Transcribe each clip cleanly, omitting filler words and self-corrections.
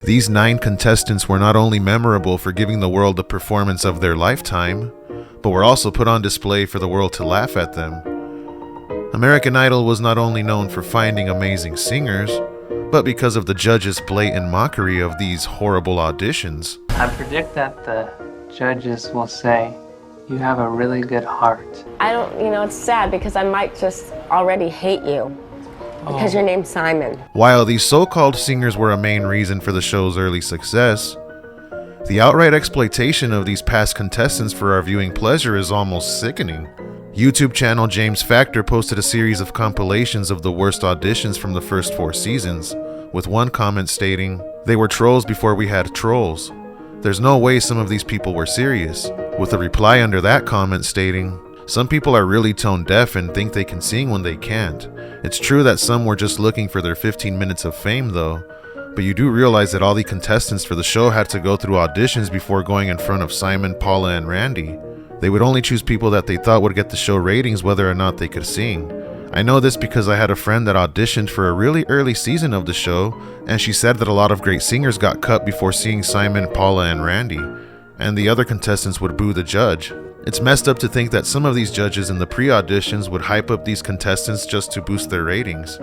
These 9 contestants were not only memorable for giving the world the performance of their lifetime, but were also put on display for the world to laugh at them. American Idol was not only known for finding amazing singers, but because of the judges' blatant mockery of these horrible auditions. I predict that the judges will say, "You have a really good heart." It's sad because I might just already hate you because your name's Simon. While these so-called singers were a main reason for the show's early success, the outright exploitation of these past contestants for our viewing pleasure is almost sickening. YouTube channel James Factor posted a series of compilations of the worst auditions from the first 4 seasons, with one comment stating, "They were trolls before we had trolls. There's no way some of these people were serious," with a reply under that comment stating, "Some people are really tone deaf and think they can sing when they can't. It's true that some were just looking for their 15 minutes of fame though, but you do realize that all the contestants for the show had to go through auditions before going in front of Simon, Paula and Randy. They would only choose people that they thought would get the show ratings whether or not they could sing. I know this because I had a friend that auditioned for a really early season of the show, and she said that a lot of great singers got cut before seeing Simon, Paula and Randy, and the other contestants would boo the judge. It's messed up to think that some of these judges in the pre-auditions would hype up these contestants just to boost their ratings.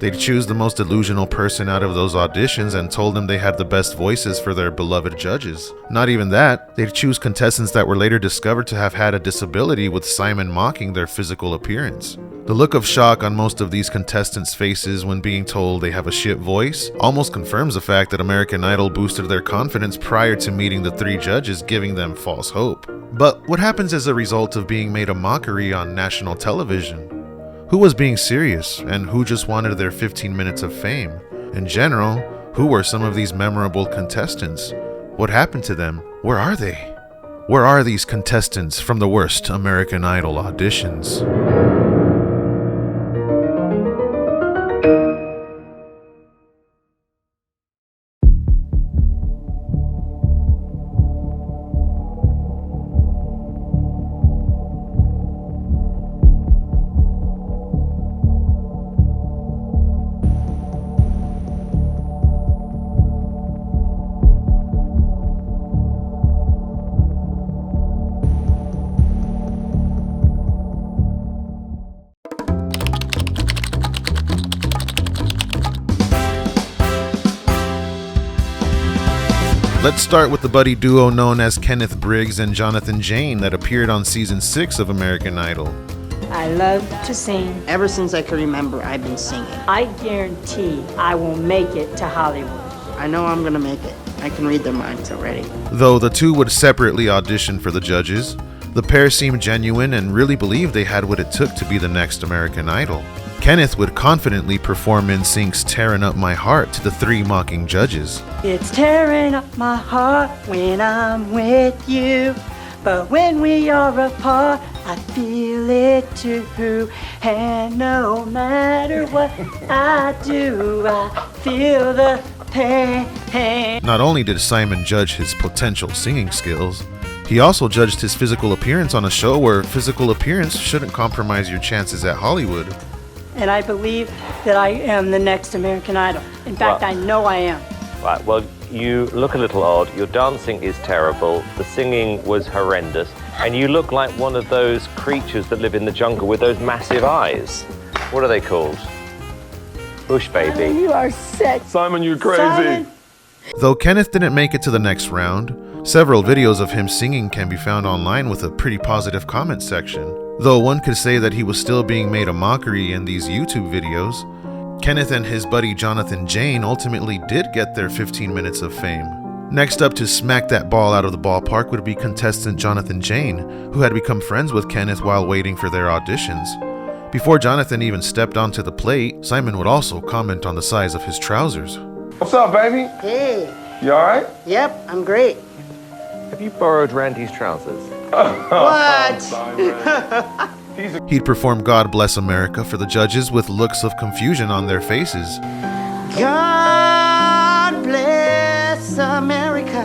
They'd choose the most delusional person out of those auditions and told them they had the best voices for their beloved judges. Not even that, they'd choose contestants that were later discovered to have had a disability, with Simon mocking their physical appearance. The look of shock on most of these contestants' faces when being told they have a shit voice almost confirms the fact that American Idol boosted their confidence prior to meeting the 3 judges, giving them false hope. But what happens as a result of being made a mockery on national television? Who was being serious, and who just wanted their 15 minutes of fame? In general, who were some of these memorable contestants? What happened to them? Where are they? Where are these contestants from the worst American Idol auditions? Let's start with the buddy duo known as Kenneth Briggs and Jonathan Jane that appeared on season 6 of American Idol. I love to sing. Ever since I can remember, I've been singing. I guarantee I will make it to Hollywood. I know I'm gonna make it. I can read their minds already. Though the two would separately audition for the judges, the pair seemed genuine and really believed they had what it took to be the next American Idol. Kenneth would confidently perform NSYNC's "Tearing Up My Heart" to the 3 mocking judges. It's tearing up my heart when I'm with you, but when we are apart, I feel it too. And no matter what I do, I feel the pain. Not only did Simon judge his potential singing skills, he also judged his physical appearance on a show where physical appearance shouldn't compromise your chances at Hollywood. And I believe that I am the next American Idol. In fact, I know I am. Right, well, you look a little odd. Your dancing is terrible. The singing was horrendous. And you look like one of those creatures that live in the jungle with those massive eyes. What are they called? Bush baby. You are sick. Simon, you're crazy. Simon. Though Kenneth didn't make it to the next round, several videos of him singing can be found online with a pretty positive comment section. Though one could say that he was still being made a mockery in these YouTube videos, Kenneth and his buddy Jonathan Jane ultimately did get their 15 minutes of fame. Next up to smack that ball out of the ballpark would be contestant Jonathan Jane, who had become friends with Kenneth while waiting for their auditions. Before Jonathan even stepped onto the plate, Simon would also comment on the size of his trousers. What's up, baby? Hey. You all right? Yep, I'm great. Have you borrowed Randy's trousers? What? He'd perform "God Bless America" for the judges with looks of confusion on their faces. God bless America,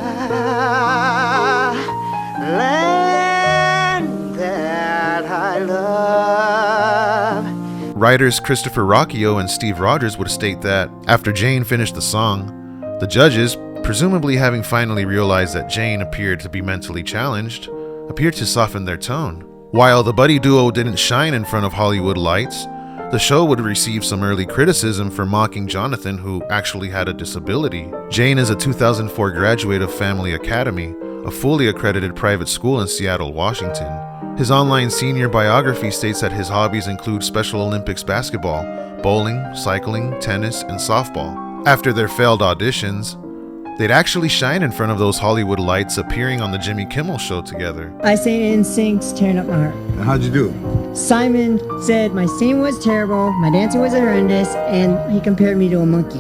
land that I love. Writers Christopher Rocchio and Steve Rogers would state that after Jane finished the song, The judges, presumably having finally realized that Jane appeared to be mentally challenged, appeared to soften their tone. While the buddy duo didn't shine in front of Hollywood lights, the show would receive some early criticism for mocking Jonathan, who actually had a disability. Jane is a 2004 graduate of Family Academy, a fully accredited private school in Seattle, Washington. His online senior biography states that his hobbies include Special Olympics basketball, bowling, cycling, tennis, and softball. After their failed auditions, they'd actually shine in front of those Hollywood lights, appearing on the Jimmy Kimmel Show together. I sang NSYNC's Tearing Up My Heart. How'd you do? Simon said my singing was terrible, my dancing was horrendous, and he compared me to a monkey.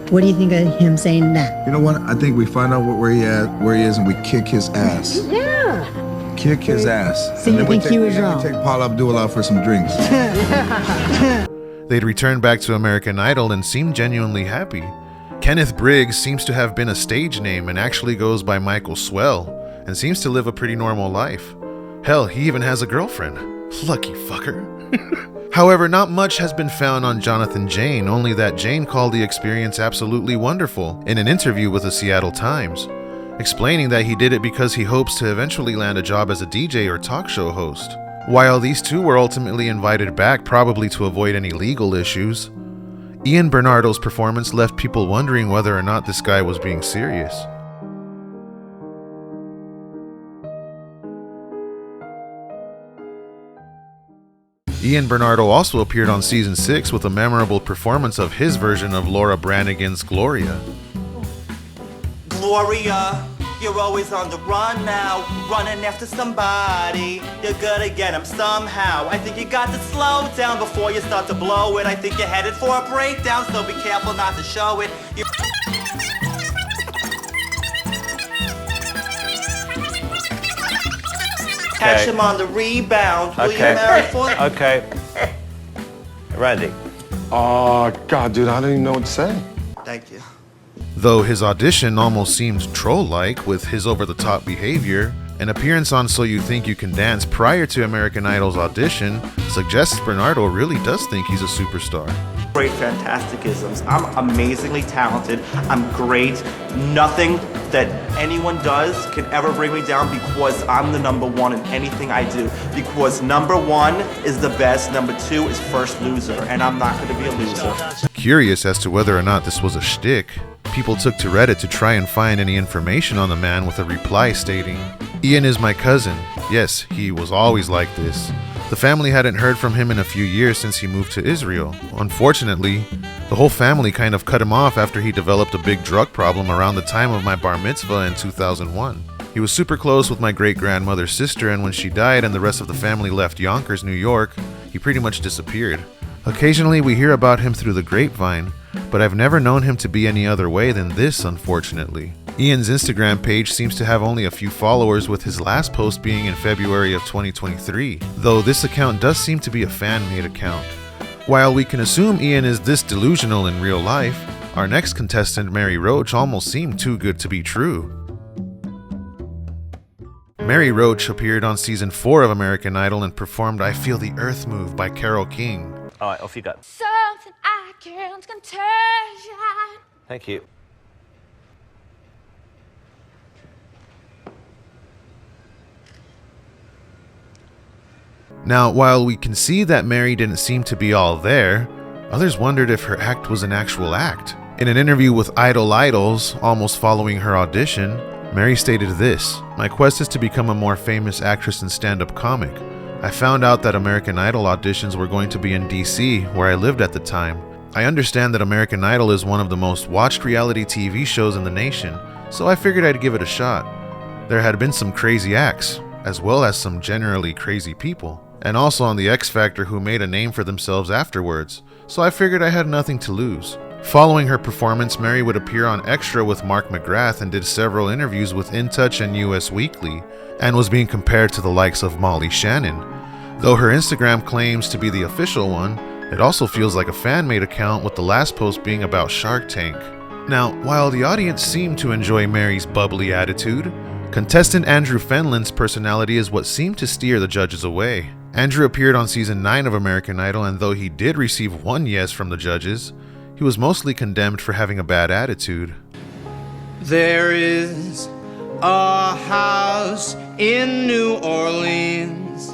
What do you think of him saying that? You know what? I think we find out where he is, and we kick his ass. Yeah. Kick his ass. So you think he was wrong? We take Paula out for some drinks. They'd returned back to American Idol and seemed genuinely happy. Kenneth Briggs seems to have been a stage name and actually goes by Michael Swell and seems to live a pretty normal life. Hell, he even has a girlfriend. Lucky fucker. However, not much has been found on Jonathan Jane, only that Jane called the experience absolutely wonderful in an interview with the Seattle Times, explaining that he did it because he hopes to eventually land a job as a DJ or talk show host. While these two were ultimately invited back, probably to avoid any legal issues, Ian Bernardo's performance left people wondering whether or not this guy was being serious. Ian Bernardo also appeared on season 6 with a memorable performance of his version of Laura Branigan's Gloria. Gloria, you're always on the run now, running after somebody. You're gonna get him somehow. I think you got to slow down before you start to blow it. I think you're headed for a breakdown, so be careful not to show it. Catch him on the rebound. Will you marry for? Okay. Randy. Oh, God, dude, I don't even know what to say. Thank you. Though his audition almost seemed troll-like with his over-the-top behavior, an appearance on So You Think You Can Dance prior to American Idol's audition suggests Bernardo really does think he's a superstar. Great fantasticisms. I'm amazingly talented. I'm great. Nothing that anyone does can ever bring me down because I'm the number one in anything I do. Because number one is the best, number two is first loser, and I'm not going to be a loser. Curious as to whether or not this was a shtick, people took to Reddit to try and find any information on the man with a reply stating, "Ian is my cousin. Yes, he was always like this. The family hadn't heard from him in a few years since he moved to Israel. Unfortunately, the whole family kind of cut him off after he developed a big drug problem around the time of my bar mitzvah in 2001. He was super close with my great-grandmother's sister, and when she died and the rest of the family left Yonkers, New York, he pretty much disappeared. Occasionally we hear about him through the grapevine, but I've never known him to be any other way than this, unfortunately." Ian's Instagram page seems to have only a few followers, with his last post being in February of 2023, though this account does seem to be a fan-made account. While we can assume Ian is this delusional in real life, our next contestant, Mary Roach, almost seemed too good to be true. Mary Roach appeared on season 4 of American Idol and performed I Feel the Earth Move by Carole King. All right, off you go. Something I can't contain. Thank you. Now, while we can see that Mary didn't seem to be all there, others wondered if her act was an actual act. In an interview with Idol Idols, almost following her audition, Mary stated this: "My quest is to become a more famous actress and stand-up comic. I found out that American Idol auditions were going to be in DC, where I lived at the time. I understand that American Idol is one of the most watched reality TV shows in the nation, so I figured I'd give it a shot. There had been some crazy acts, as well as some generally crazy people, and also on the X Factor who made a name for themselves afterwards, so I figured I had nothing to lose." Following her performance, Mary would appear on Extra with Mark McGrath and did several interviews with In Touch and US Weekly, and was being compared to the likes of Molly Shannon. Though her Instagram claims to be the official one, it also feels like a fan-made account, with the last post being about Shark Tank. Now, while the audience seemed to enjoy Mary's bubbly attitude, contestant Andrew Fenland's personality is what seemed to steer the judges away. Andrew appeared on season 9 of American Idol, and though he did receive one yes from the judges, he was mostly condemned for having a bad attitude. There is a house in New Orleans.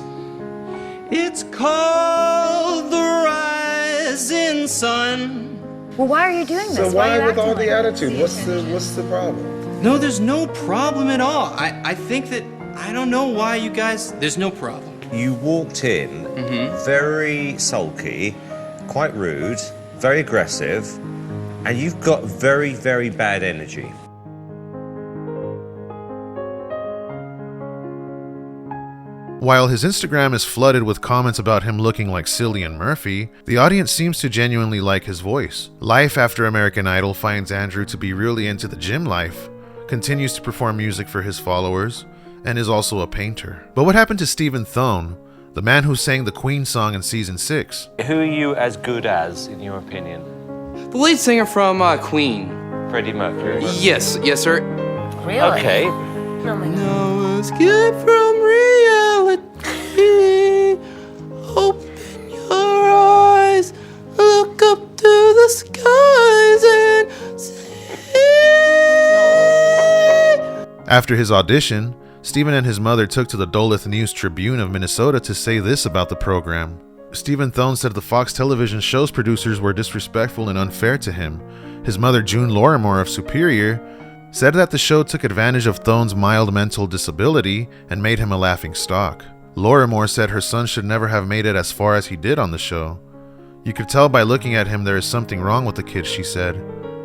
It's called the Rising Sun. Well, why are you doing this? So why are you with all acting the like attitude? What's the problem? No, there's no problem at all. I think that, I don't know why you guys, there's no problem. You walked in very sulky, quite rude, very aggressive, and you've got very, very bad energy. While his Instagram is flooded with comments about him looking like Cillian Murphy, the audience seems to genuinely like his voice. Life After American Idol finds Andrew to be really into the gym life, continues to perform music for his followers, and is also a painter. But what happened to Stephen Thone, the man who sang the Queen song in season 6? Who are you as good as, in your opinion? The lead singer from Queen. Freddie Mercury? Yes, sir. Really? Okay. Oh my God. No escape from reality. Open your eyes, look up to the skies and see. After his audition, Stephen and his mother took to the Duluth News Tribune of Minnesota to say this about the program. Stephen Thone said the Fox television show's producers were disrespectful and unfair to him. His mother, June Lorimore of Superior, said that the show took advantage of Thone's mild mental disability and made him a laughingstock. Lorimore said her son should never have made it as far as he did on the show. You could tell by looking at him there is something wrong with the kid, she said.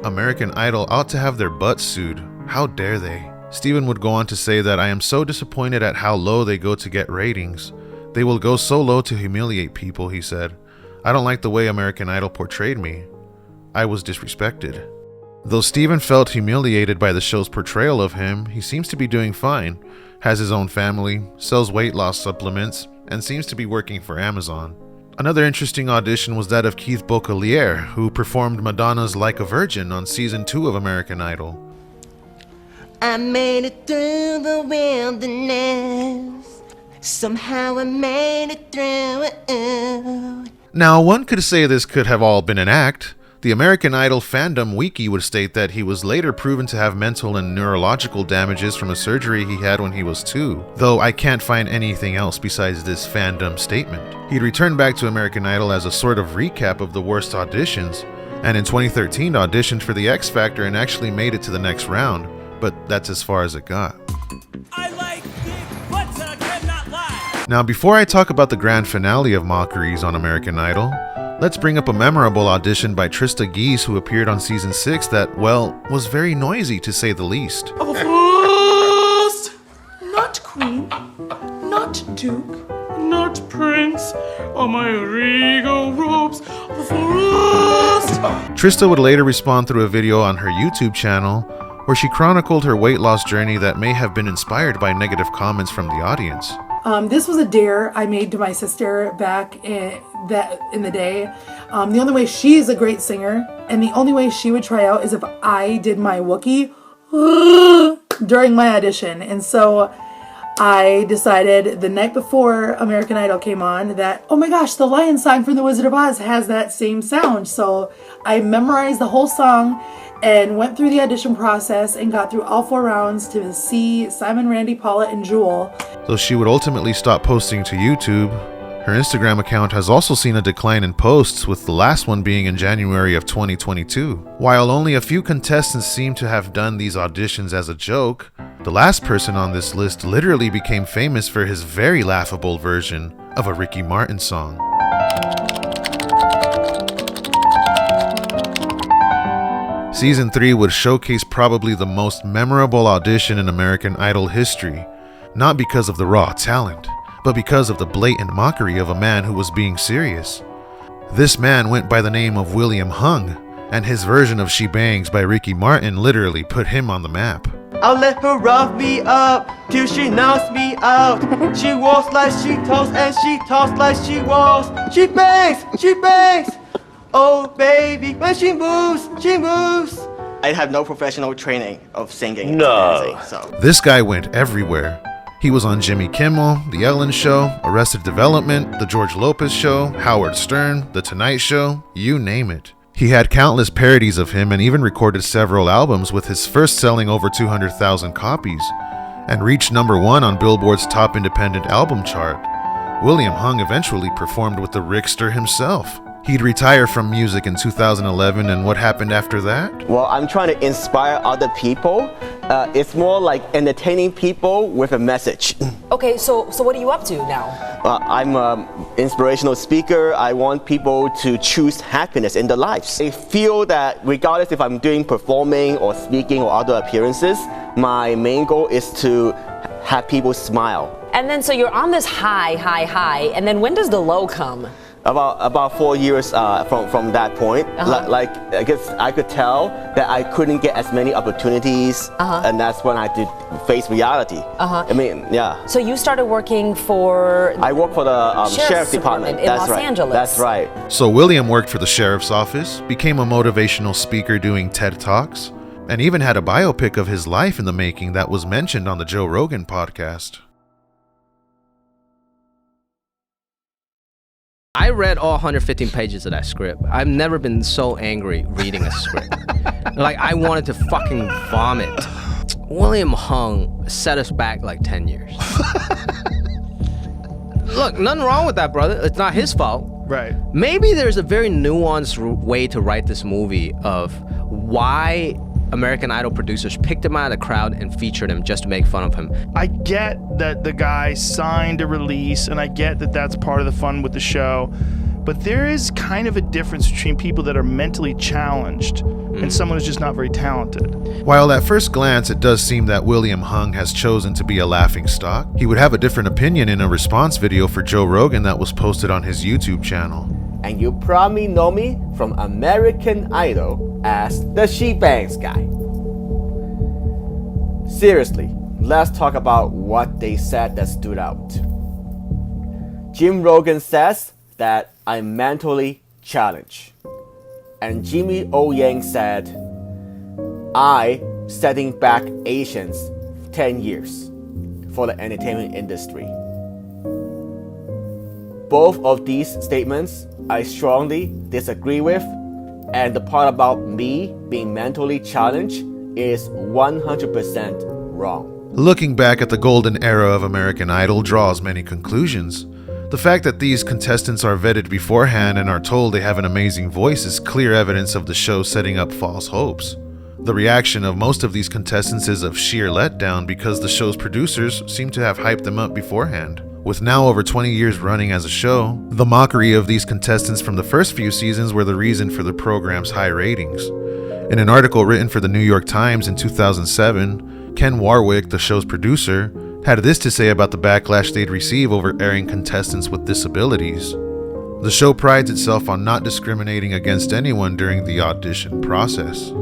American Idol ought to have their butts sued. How dare they? Stephen would go on to say that I am so disappointed at how low they go to get ratings. They will go so low to humiliate people, he said. I don't like the way American Idol portrayed me. I was disrespected. Though Stephen felt humiliated by the show's portrayal of him, he seems to be doing fine, has his own family, sells weight loss supplements, and seems to be working for Amazon. Another interesting audition was that of Keith Beaucalier, who performed Madonna's Like a Virgin on season 2 of American Idol. I made it through the wilderness. Somehow I made it through. Now, one could say this could have all been an act. The American Idol fandom wiki would state that he was later proven to have mental and neurological damages from a surgery he had when he was 2, though I can't find anything else besides this fandom statement. He'd returned back to American Idol as a sort of recap of the worst auditions, and in 2013 auditioned for the X Factor and actually made it to the next round, but that's as far as it got. I like big butts and I cannot lie. Now, before I talk about the grand finale of Mockeries on American Idol, let's bring up a memorable audition by Trista Geese, who appeared on season 6 that, well, was very noisy to say the least. First, not queen, not duke, not prince, on my regal robes of rust. Trista would later respond through a video on her YouTube channel where she chronicled her weight loss journey that may have been inspired by negative comments from the audience. This was a dare I made to my sister back in the day. The only way she's a great singer, and the only way she would try out is if I did my Wookiee during my audition. And so I decided the night before American Idol came on that, oh my gosh, the Lion song from The Wizard of Oz has that same sound. So I memorized the whole song and went through the audition process and got through all 4 rounds to see Simon, Randy, Paula, and Jewel. Though she would ultimately stop posting to YouTube, her Instagram account has also seen a decline in posts, with the last one being in January of 2022. While only a few contestants seem to have done these auditions as a joke, the last person on this list literally became famous for his very laughable version of a Ricky Martin song. Season 3 would showcase probably the most memorable audition in American Idol history, not because of the raw talent, but because of the blatant mockery of a man who was being serious. This man went by the name of William Hung, and his version of She Bangs by Ricky Martin literally put him on the map. I'll let her rough me up till she knocks me out. She walks like she talks and she talks like she walks. She bangs, she bangs. Oh baby, when she moves, she moves. I have no professional training of singing. No. So. This guy went everywhere. He was on Jimmy Kimmel, The Ellen Show, Arrested Development, The George Lopez Show, Howard Stern, The Tonight Show, you name it. He had countless parodies of him and even recorded several albums, with his first selling over 200,000 copies and reached #1 on Billboard's top independent album chart. William Hung eventually performed with the Rickster himself. He'd retire from music in 2011, and what happened after that? Well, I'm trying to inspire other people. It's more like entertaining people with a message. Okay, so what are you up to now? I'm an inspirational speaker. I want people to choose happiness in their lives. I feel that regardless if I'm doing performing or speaking or other appearances, my main goal is to have people smile. And then so you're on this high, and then when does the low come? About 4 years from that point, like I guess I could tell that I couldn't get as many opportunities, and that's when I did face reality. I mean, yeah. So you started working for... I work for the Sheriff's Department in Los Angeles. That's right. So William worked for the Sheriff's Office, became a motivational speaker doing TED Talks, and even had a biopic of his life in the making that was mentioned on the Joe Rogan podcast. I read all 115 pages of that script. I've never been so angry reading a script. Like, I wanted to fucking vomit. William Hung set us back like 10 years. Look, nothing wrong with that, brother. It's not his fault. Right. Maybe there's a very nuanced way to write this movie of why American Idol producers picked him out of the crowd and featured him just to make fun of him. I get that the guy signed a release, and I get that that's part of the fun with the show, but there is kind of a difference between people that are mentally challenged and someone who's just not very talented. While at first glance it does seem that William Hung has chosen to be a laughingstock, he would have a different opinion in a response video for Joe Rogan that was posted on his YouTube channel. And you probably know me from American Idol as the She Bangs guy. Seriously, let's talk about what they said that stood out. Jim Rogan says that I'm mentally challenged. And Jimmy O. Yang said, I setting back Asians 10 years for the entertainment industry. Both of these statements I strongly disagree with, and the part about me being mentally challenged is 100% wrong. Looking back at the golden era of American Idol draws many conclusions. The fact that these contestants are vetted beforehand and are told they have an amazing voice is clear evidence of the show setting up false hopes. The reaction of most of these contestants is of sheer letdown because the show's producers seem to have hyped them up beforehand. With now over 20 years running as a show, the mockery of these contestants from the first few seasons were the reason for the program's high ratings. In an article written for the New York Times in 2007, Ken Warwick, the show's producer, had this to say about the backlash they'd receive over airing contestants with disabilities. The show prides itself on not discriminating against anyone during the audition process.